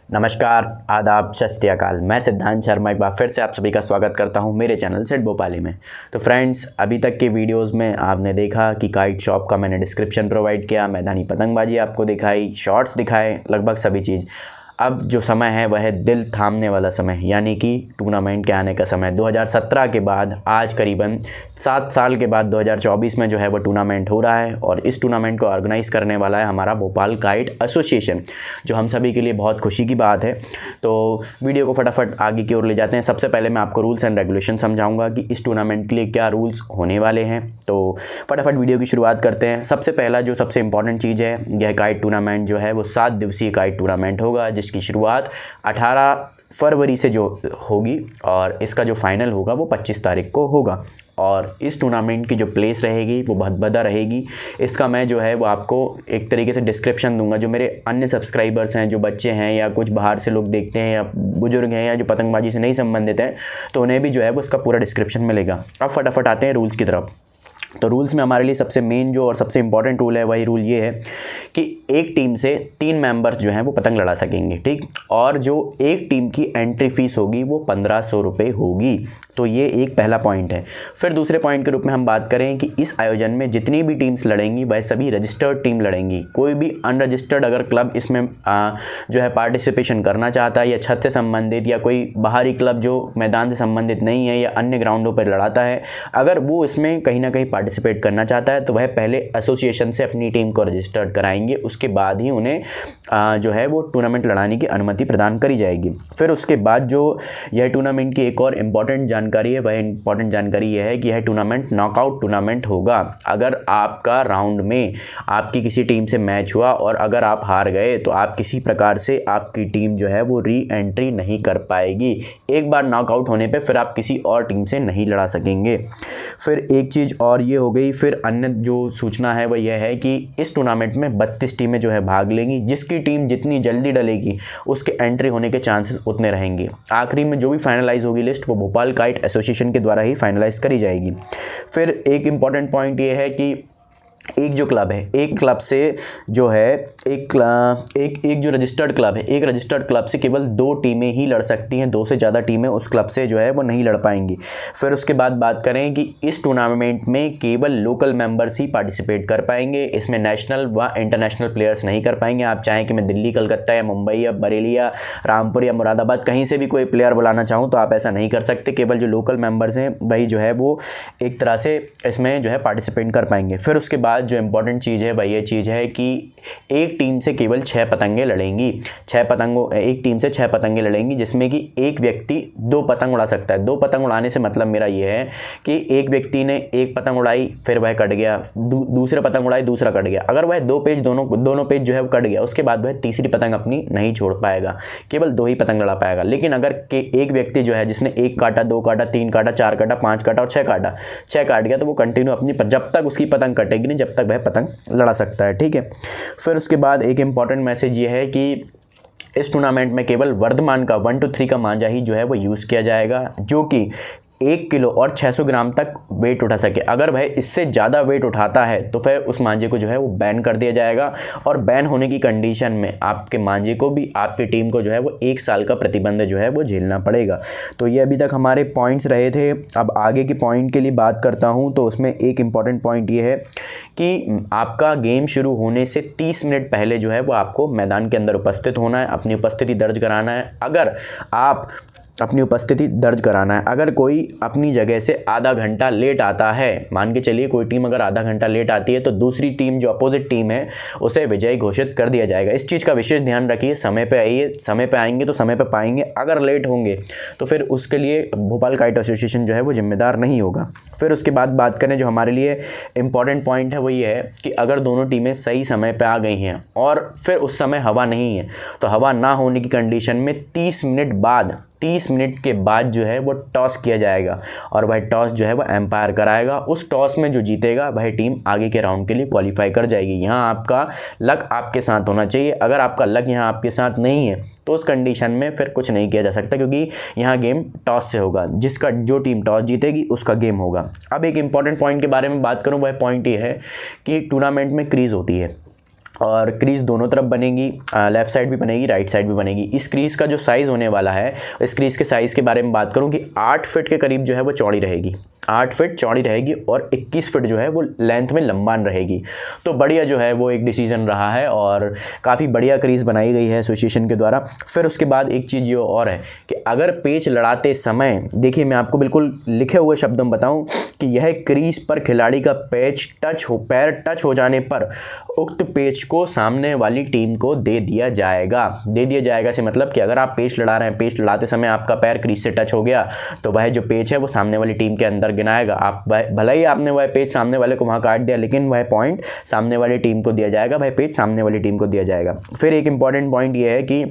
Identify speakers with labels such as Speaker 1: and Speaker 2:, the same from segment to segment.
Speaker 1: नमस्कार, आदाब, सत श्री अकाल। मैं सिद्धांत शर्मा एक बार फिर से आप सभी का स्वागत करता हूं मेरे चैनल सेट भोपाली में। तो फ्रेंड्स, अभी तक के वीडियोस में आपने देखा कि काइट शॉप का मैंने डिस्क्रिप्शन प्रोवाइड किया, मैदानी पतंगबाजी आपको दिखाई, शॉर्ट्स दिखाए, लगभग सभी चीज़। अब जो समय है वह है दिल थामने वाला समय, यानी कि टूर्नामेंट के आने का समय। 2017 के बाद आज करीबन 7 साल के बाद 2024 में जो है वो टूर्नामेंट हो रहा है और इस टूर्नामेंट को ऑर्गेनाइज़ करने वाला है हमारा भोपाल काइट एसोसिएशन, जो हम सभी के लिए बहुत खुशी की बात है। तो वीडियो को फटाफट आगे की ओर ले जाते हैं। सबसे पहले मैं आपको रूल्स एंड रेगुलेशन समझाऊंगा कि इस टूर्नामेंट के लिए क्या रूल्स होने वाले हैं। तो फटाफट वीडियो की शुरुआत करते हैं। सबसे पहला जो सबसे इंपॉर्टेंट चीज़ है, यह काइट टूर्नामेंट जो है वो 7 दिवसीय काइट टूर्नामेंट होगा, जिसकी शुरुआत 18 फरवरी से जो होगी और इसका जो फाइनल होगा वो 25 तारीख को होगा। और इस टूर्नामेंट की जो प्लेस रहेगी वो भदभदा रहेगी। इसका मैं जो है वो आपको एक तरीके से डिस्क्रिप्शन दूंगा। जो मेरे अन्य सब्सक्राइबर्स हैं, जो बच्चे हैं या कुछ बाहर से लोग देखते हैं या बुजुर्ग हैं या जो पतंगबाजी से नहीं संबंधित हैं, तो उन्हें भी जो है वो उसका पूरा डिस्क्रिप्शन मिलेगा। अब फटाफट आते हैं रूल्स की तरफ। तो रूल्स में हमारे लिए सबसे मेन जो और सबसे इंपॉर्टेंट रूल है वही रूल ये है कि एक टीम से 3 मेंबर्स जो हैं वो पतंग लड़ा सकेंगे, ठीक। और जो एक टीम की एंट्री फीस होगी वो 1500 रुपये होगी। तो ये एक पहला पॉइंट है। फिर दूसरे पॉइंट के रूप में हम बात करें कि इस आयोजन में जितनी भी टीम्स लड़ेंगी वह सभी रजिस्टर्ड टीम लड़ेंगी। कोई भी अनरजिस्टर्ड अगर क्लब इसमें जो है पार्टिसिपेशन करना चाहता है या छत से संबंधित या कोई बाहरी क्लब जो मैदान से संबंधित नहीं है या अन्य ग्राउंडों पर लड़ाता है, अगर वो इसमें कहीं ना कहीं पार्टिसिपेट करना चाहता है तो वह पहले एसोसिएशन से अपनी टीम को रजिस्टर्ड कराएंगे। उसके बाद ही उन्हें जो है वो टूर्नामेंट लड़ाने की अनुमति प्रदान करी जाएगी। फिर उसके बाद जो यह टूर्नामेंट की एक और इम्पॉर्टेंट जानकारी है, वह इंपॉर्टेंट जानकारी यह है कि यह टूर्नामेंट नॉकआउट टूर्नामेंट होगा। अगर आपका राउंड में आपकी किसी टीम से मैच हुआ और अगर आप हार गए तो आप किसी प्रकार से आपकी टीम जो है वो री एंट्री नहीं कर पाएगी। एक बार नॉकआउट होने पे फिर आप किसी और टीम से नहीं लड़ा सकेंगे। फिर एक चीज़ और ये हो गई। फिर अन्य जो सूचना है वह यह है कि इस टूर्नामेंट में 32 टीमें जो है भाग लेंगी। जिसकी टीम जितनी जल्दी डलेगी उसके एंट्री होने के चांसेस उतने रहेंगे। आखिरी में जो भी फाइनलाइज होगी लिस्ट वो भोपाल काइट एसोसिएशन के द्वारा ही फाइनलाइज करी जाएगी। फिर एक इम्पॉर्टेंट पॉइंट ये है कि एक जो क्लब है, एक क्लब से जो है एक जो रजिस्टर्ड क्लब है, एक रजिस्टर्ड क्लब से केवल 2 टीमें ही लड़ सकती हैं। 2 से ज़्यादा टीमें उस क्लब से जो है वो नहीं लड़ पाएंगी। फिर उसके बाद बात करें कि इस टूर्नामेंट में केवल लोकल मेंबर्स ही पार्टिसिपेट कर पाएंगे। इसमें नेशनल व इंटरनेशनल प्लेयर्स नहीं कर पाएंगे। आप चाहें कि मैं दिल्ली, कलकत्ता या मुंबई या बरेली या रामपुर या मुरादाबाद कहीं से भी कोई प्लेयर बुलाना चाहूँ तो आप ऐसा नहीं कर सकते। केवल जो लोकल मेंबर्स हैं वही जो है वो एक तरह से इसमें जो है पार्टिसिपेट कर पाएंगे। फिर उसके बाद जो इम्पोर्टेंट चीज़ है वह ये चीज़ है कि एक टीम से केवल 6 पतंगे लड़ेंगी। एक टीम से 6 पतंगे लड़ेंगी, जिसमें कि एक व्यक्ति 2 पतंग उड़ा सकता है। 2 पतंग उड़ाने से मतलब मेरा ये है कि एक व्यक्ति ने एक पतंग उड़ाई, फिर वह कट गया, दूसरे पतंग उड़ाई, दूसरा कट गया। अगर वह 2 पेज दोनों पेज जो है वो कट गया, उसके बाद वह तीसरी पतंग अपनी नहीं छोड़ पाएगा, केवल 2 ही पतंग लड़ा पाएगा। लेकिन अगर एक व्यक्ति जो है जिसने 1 काटा, 2 काटा, 3 काटा, 4 काटा, 5 काटा और 6 काटा, 6 काट गया, तो वो कंटिन्यू अपनी जब तक उसकी पतंग कटेगी नहीं जब तक वह पतंग लड़ा सकता है, ठीक है। फिर उसके बाद एक इंपॉर्टेंट मैसेज ये है कि इस टूर्नामेंट में केवल वर्धमान का 1 to 3 का मांझा ही जो है वो यूज़ किया जाएगा, जो कि 1 किलो और 600 ग्राम तक वेट उठा सके। अगर वह इससे ज़्यादा वेट उठाता है तो फिर उस मांझे को जो है वो बैन कर दिया जाएगा। और बैन होने की कंडीशन में आपके मांझे को भी, आपकी टीम को जो है वो 1 साल का प्रतिबंध जो है वो झेलना पड़ेगा। तो ये अभी तक हमारे पॉइंट्स रहे थे। अब आगे के पॉइंट के लिए बात करता हूँ। तो उसमें एक इम्पॉर्टेंट पॉइंट ये है कि आपका गेम शुरू होने से 30 मिनट पहले जो है वो आपको मैदान के अंदर उपस्थित होना है, अपनी उपस्थिति दर्ज कराना है। अगर आप अपनी उपस्थिति दर्ज कराना है। अगर कोई अपनी जगह से आधा घंटा लेट आता है, मान के चलिए कोई टीम अगर आधा घंटा लेट आती है, तो दूसरी टीम जो अपोजिट टीम है उसे विजयी घोषित कर दिया जाएगा। इस चीज़ का विशेष ध्यान रखिए। समय पे आइए, समय पे आएंगे तो समय पे पाएंगे। अगर लेट होंगे तो फिर उसके लिए भोपाल काइट एसोसिएशन जो है वो जिम्मेदार नहीं होगा। फिर उसके बाद बात करें, जो हमारे लिए इंपॉर्टेंट पॉइंट है वो ये है कि अगर दोनों टीमें सही समय पर आ गई हैं और फिर उस समय हवा नहीं है, तो हवा ना होने की कंडीशन में 30 मिनट के बाद जो है वो टॉस किया जाएगा और वह टॉस जो है वो एम्पायर कराएगा। उस टॉस में जो जीतेगा वह टीम आगे के राउंड के लिए क्वालिफाई कर जाएगी। यहाँ आपका लक आपके साथ होना चाहिए। अगर आपका लक यहाँ आपके साथ नहीं है तो उस कंडीशन में फिर कुछ नहीं किया जा सकता, क्योंकि यहाँ गेम टॉस से होगा। जो टीम टॉस जीतेगी उसका गेम होगा। अब एक इंपॉर्टेंट पॉइंट के बारे में बात करूँ, वह पॉइंट ये है कि टूर्नामेंट में क्रीज होती है। और क्रीज़ दोनों तरफ बनेगी, लेफ़्ट साइड भी बनेगी, राइट साइड भी बनेगी। इस क्रीज़ का जो साइज़ होने वाला है, इस क्रीज़ के साइज़ के बारे में बात करूँ कि 8 फीट के करीब जो है वो चौड़ी रहेगी, 8 फीट चौड़ी रहेगी और 21 फीट जो है वो लेंथ में लंबान रहेगी। तो बढ़िया जो है वो एक डिसीजन रहा है और काफ़ी बढ़िया क्रीज़ बनाई गई है एसोसिएशन के द्वारा। फिर उसके बाद एक चीज़ ये और है कि अगर पेच लड़ाते समय, देखिए मैं आपको बिल्कुल लिखे हुए शब्दों में बताऊँ कि यह क्रीज़ पर खिलाड़ी का पैर टच हो जाने पर उक्त पेच को सामने वाली टीम को दे दिया जाएगा। दे दिया जाएगा से मतलब कि अगर आप पेच लड़ा रहे हैं, पेच लड़ाते समय आपका पैर क्रीज से टच हो गया तो वह जो पेच है वो सामने वाली टीम के अंदर गिनाएगा। आप भले ही आपने वह पेच सामने वाले को वहाँ काट दिया, लेकिन वह पॉइंट सामने वाली टीम को दिया जाएगा, वह पेच सामने वाली टीम को दिया जाएगा। फिर एक इंपॉर्टेंट पॉइंट ये है कि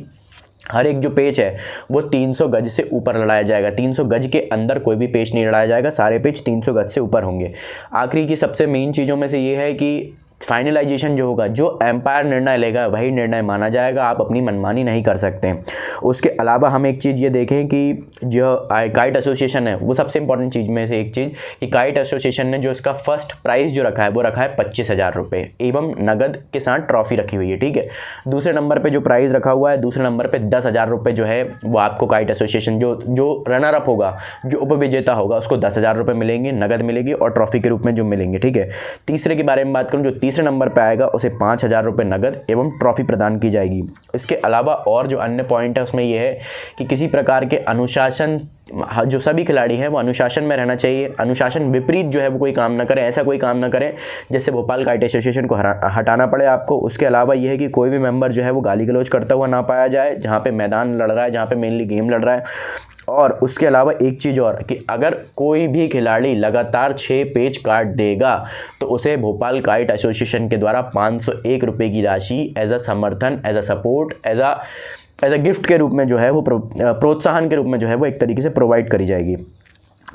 Speaker 1: हर एक जो पेच है वो 300 गज से ऊपर लड़ाया जाएगा। 300 गज के अंदर कोई भी पेच नहीं लड़ाया जाएगा, सारे पेच 300 गज से ऊपर होंगे। आखिरी की सबसे मेन चीज़ों में से ये है कि फाइनलाइजेशन जो होगा, जो एम्पायर निर्णय लेगा वही निर्णय माना जाएगा, आप अपनी मनमानी नहीं कर सकते हैं। उसके अलावा हम एक चीज़ ये देखें कि जो काइट एसोसिएशन है वो सबसे इंपॉर्टेंट चीज़ में से एक चीज़ कि काइट एसोसिएशन ने जो इसका फर्स्ट प्राइज़ जो रखा है वो रखा है 25,000 रुपये एवं नगद के साथ ट्रॉफी रखी हुई है, ठीक है। दूसरे नंबर पर जो प्राइज़ रखा हुआ है, दूसरे नंबर पर 10,000 रुपये जो है वो आपको काइट एसोसिएशन जो रनर अप होगा, जो उपविजेता होगा उसको 10,000 रुपये मिलेंगे, नगद मिलेगी और ट्रॉफी के रूप में जो मिलेंगे, ठीक है। तीसरे के बारे में बात करूँ, जो तीसरे नंबर पर आएगा उसे 5,000 रुपये नगद एवं ट्रॉफी प्रदान की जाएगी। इसके अलावा और जो अन्य पॉइंट है उसमें यह है कि किसी प्रकार के अनुशासन, जो सभी खिलाड़ी हैं वो अनुशासन में रहना चाहिए। अनुशासन विपरीत जो है वो कोई काम ना करें, ऐसा कोई काम ना करें जिससे भोपाल काइट एसोसिएशन को हटाना पड़े आपको। उसके अलावा यह है कि कोई भी मेंबर जो है वो गाली गलौज करता हुआ ना पाया जाए जहाँ पे मैदान लड़ रहा है, जहाँ पे मेनली गेम लड़ रहा है। और उसके अलावा एक चीज़ और कि अगर कोई भी खिलाड़ी लगातार 6 पेच काट देगा तो उसे भोपाल काइट एसोसिएशन के द्वारा 501 रुपये की राशि एज अ समर्थन, as a support, as a gift के रूप में जो है वो प्रोत्साहन के रूप में जो है वो एक तरीके से प्रोवाइड करी जाएगी।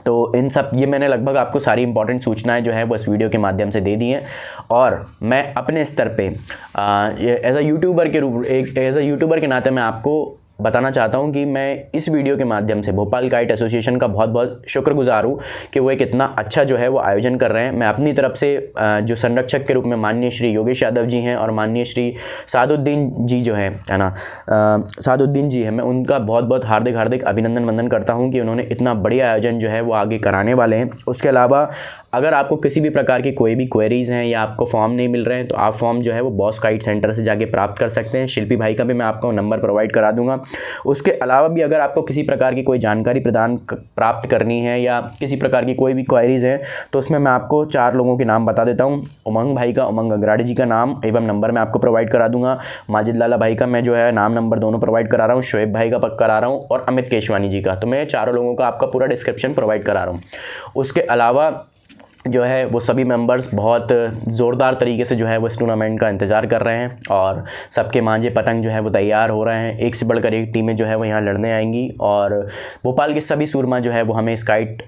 Speaker 1: तो इन सब ये मैंने लगभग आपको सारी इंपॉर्टेंट सूचनाएं जो है वो इस वीडियो के माध्यम से दे दी हैं। और मैं अपने स्तर पे एज अ यूट्यूबर के नाते मैं आपको बताना चाहता हूं कि मैं इस वीडियो के माध्यम से भोपाल काइट एसोसिएशन का बहुत बहुत शुक्रगुजार हूं कि वो एक इतना अच्छा जो है वो आयोजन कर रहे हैं। मैं अपनी तरफ से जो संरक्षक के रूप में माननीय श्री योगेश यादव जी हैं और माननीय श्री सादुद्दीन जी जो है ना, सादुद्दीन जी हैं, मैं उनका बहुत बहुत हार्दिक अभिनंदन वंदन करता हूँ कि उन्होंने इतना बढ़िया आयोजन जो है वो आगे कराने वाले हैं। उसके अलावा अगर आपको किसी भी प्रकार की कोई भी क्वेरीज़ हैं या आपको फॉर्म नहीं मिल रहे हैं तो आप फॉर्म जो है वो बॉस काइट सेंटर से जाके प्राप्त कर सकते हैं। शिल्पी भाई का भी मैं आपको नंबर प्रोवाइड करा दूंगा। उसके अलावा भी अगर आपको किसी प्रकार की कोई जानकारी प्राप्त करनी है या किसी प्रकार की कोई भी क्वेरीज़ हैं तो उसमें मैं आपको 4 लोगों के नाम बता देता हूँ। उमंग भाई का, उमंग अग्राड़ी जी का नाम एवं नंबर मैं आपको प्रोवाइड करा दूंगा। माजिद लाला भाई का मैं जो है नाम नंबर दोनों प्रोवाइड करा रहा हूँ। शोएब भाई का पक करा रहा हूँ और अमित केशवानी जी का। तो मैं 4 लोगों का आपका पूरा डिस्क्रिप्शन प्रोवाइड करा रहा हूँ। उसके अलावा जो है वो सभी मेंबर्स बहुत ज़ोरदार तरीके से जो है वो इस टूर्नामेंट का इंतज़ार कर रहे हैं और सबके मांझे पतंग जो है वो तैयार हो रहे हैं। एक से बढ़कर एक टीमें जो है वो यहाँ लड़ने आएंगी और भोपाल के सभी सूरमा जो है वो हमें इस काइट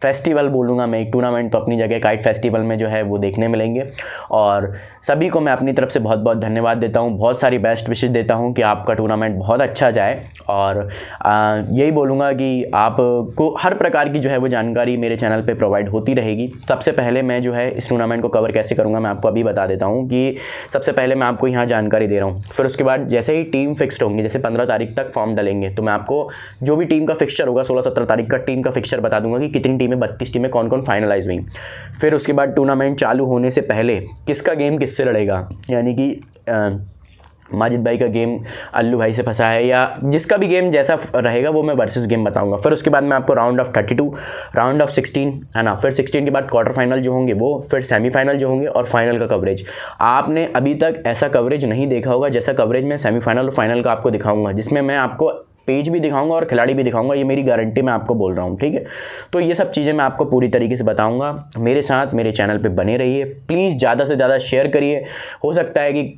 Speaker 1: फेस्टिवल बोलूँगा मैं, एक टूर्नामेंट तो अपनी जगह काइट फेस्टिवल में जो है वो देखने मिलेंगे। और सभी को मैं अपनी तरफ से बहुत बहुत धन्यवाद देता हूँ, बहुत सारी बेस्ट विशेष देता हूँ कि आपका टूर्नामेंट बहुत अच्छा जाए। और यही बोलूँगा कि आपको हर प्रकार की जो है वो जानकारी मेरे चैनल पर प्रोवाइड होती रहेगी। सबसे पहले मैं जो है इस टूर्नामेंट को कवर कैसे करूंगा मैं आपको अभी बता देता हूं कि सबसे पहले मैं आपको यहां जानकारी दे रहा हूं। फिर उसके बाद जैसे ही टीम फिक्स्ड होंगी, जैसे 15 तारीख तक फॉर्म डलेंगे तो मैं आपको जो भी टीम का फिक्सचर होगा 16-17 तारीख का टीम का फिक्सचर बता दूंगा कि कितनी टीमें, 32 टीमें कौन कौन फाइनलाइज हुई। फिर उसके बाद टूर्नामेंट चालू होने से पहले किसका गेम किससे लड़ेगा, यानी कि माजिद भाई का गेम अल्लू भाई से फंसा है या जिसका भी गेम जैसा रहेगा वो मैं वर्सेस गेम बताऊंगा। फिर उसके बाद मैं आपको राउंड ऑफ 32, राउंड ऑफ 16 है ना, फिर 16 के बाद क्वार्टर फाइनल जो होंगे वो, फिर सेमीफाइनल जो होंगे और फाइनल का कवरेज। आपने अभी तक ऐसा कवरेज नहीं देखा होगा जैसा कवरेज मैं सेमीफाइनल और फाइनल का आपको दिखाऊंगा, जिसमें मैं आपको पेज भी दिखाऊंगा और खिलाड़ी भी दिखाऊंगा। ये मेरी गारंटी मैं आपको बोल रहा हूँ, ठीक है। तो ये सब चीज़ें मैं आपको पूरी तरीके से बताऊंगा। मेरे साथ मेरे चैनल पे बने रहिए, प्लीज़ ज़्यादा से ज़्यादा शेयर करिए। हो सकता है कि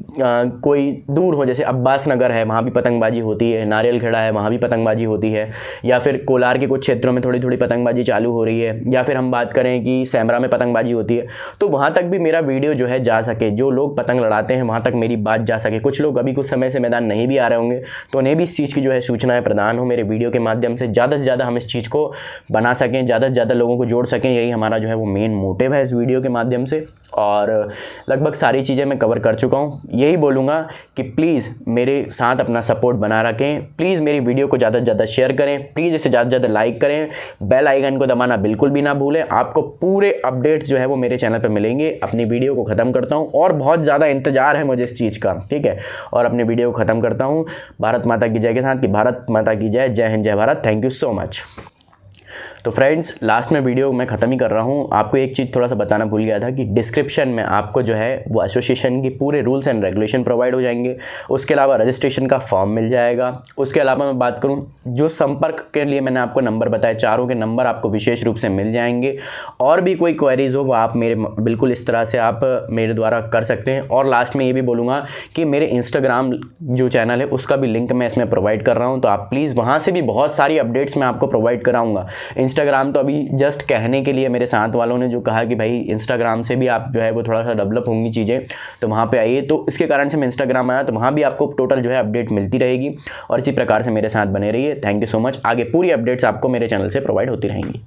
Speaker 1: कोई दूर हो, जैसे अब्बास नगर है वहाँ भी पतंगबाजी होती है, नारियल खेड़ा है वहाँ भी पतंगबाजी होती है, या फिर कोलार के कुछ क्षेत्रों में थोड़ी थोड़ी पतंगबाजी चालू हो रही है, या फिर हम बात करें कि सैमरा में पतंगबाजी होती है, तो वहाँ तक भी मेरा वीडियो जो है जा सके, जो लोग पतंग लड़ाते हैं वहाँ तक मेरी बात जा सके। कुछ लोग अभी कुछ समय से मैदान नहीं भी आ रहे होंगे तो उन्हें भी इस चीज़ की जो है सूचनाएँ सेवाएं प्रदान हो मेरे वीडियो के माध्यम से ज़्यादा हम इस चीज़ को बना सकें, ज़्यादा से ज़्यादा लोगों को जोड़ सकें। यही हमारा जो है वो मेन मोटिव है इस वीडियो के माध्यम से। और लगभग सारी चीज़ें मैं कवर कर चुका हूँ। यही बोलूँगा कि प्लीज़ मेरे साथ अपना सपोर्ट बना रखें, प्लीज़ मेरी वीडियो को ज़्यादा से ज़्यादा शेयर करें, प्लीज़ इसे ज़्यादा से ज़्यादा लाइक करें, बेल आइकन को दबाना बिल्कुल भी ना भूलें। आपको पूरे अपडेट्स जो है वो मेरे चैनल पर मिलेंगे। अपनी वीडियो को ख़त्म करता हूँ और बहुत ज़्यादा इंतजार है मुझे इस चीज़ का, ठीक है। और अपनी वीडियो को ख़त्म करता हूँ भारत माता की जय के साथ कि भारत माता की जय, जय हिंद, जय Bharat. Thank you so much. तो फ्रेंड्स लास्ट में वीडियो मैं ख़त्म ही कर रहा हूँ। आपको एक चीज़ थोड़ा सा बताना भूल गया था कि डिस्क्रिप्शन में आपको जो है वो एसोसिएशन की पूरे रूल्स एंड रेगुलेशन प्रोवाइड हो जाएंगे। उसके अलावा रजिस्ट्रेशन का फॉर्म मिल जाएगा। उसके अलावा मैं बात करूँ जो संपर्क के लिए मैंने आपको नंबर बताया, चारों के नंबर आपको विशेष रूप से मिल जाएंगे। और भी कोई क्वेरीज हो वो आप मेरे बिल्कुल इस तरह से आप मेरे द्वारा कर सकते हैं। और लास्ट में ये भी बोलूँगा कि मेरे इंस्टाग्राम जो चैनल है उसका भी लिंक मैं इसमें प्रोवाइड कर रहा हूँ, तो आप प्लीज़ वहाँ से भी बहुत सारी अपडेट्स मैं आपको प्रोवाइड कराऊँगा। इंस्टाग्राम तो अभी जस्ट कहने के लिए मेरे साथ वालों ने जो कहा कि भाई इंस्टाग्राम से भी आप जो है वो थोड़ा सा डेवलप होंगी चीज़ें, तो वहाँ पे आइए। तो इसके कारण से मैं इंस्टाग्राम आया, तो वहाँ भी आपको टोटल जो है अपडेट मिलती रहेगी। और इसी प्रकार से मेरे साथ बने रहिए। Thank you so much. आगे पूरी अपडेट्स आपको मेरे चैनल से प्रोवाइड होती रहेंगी।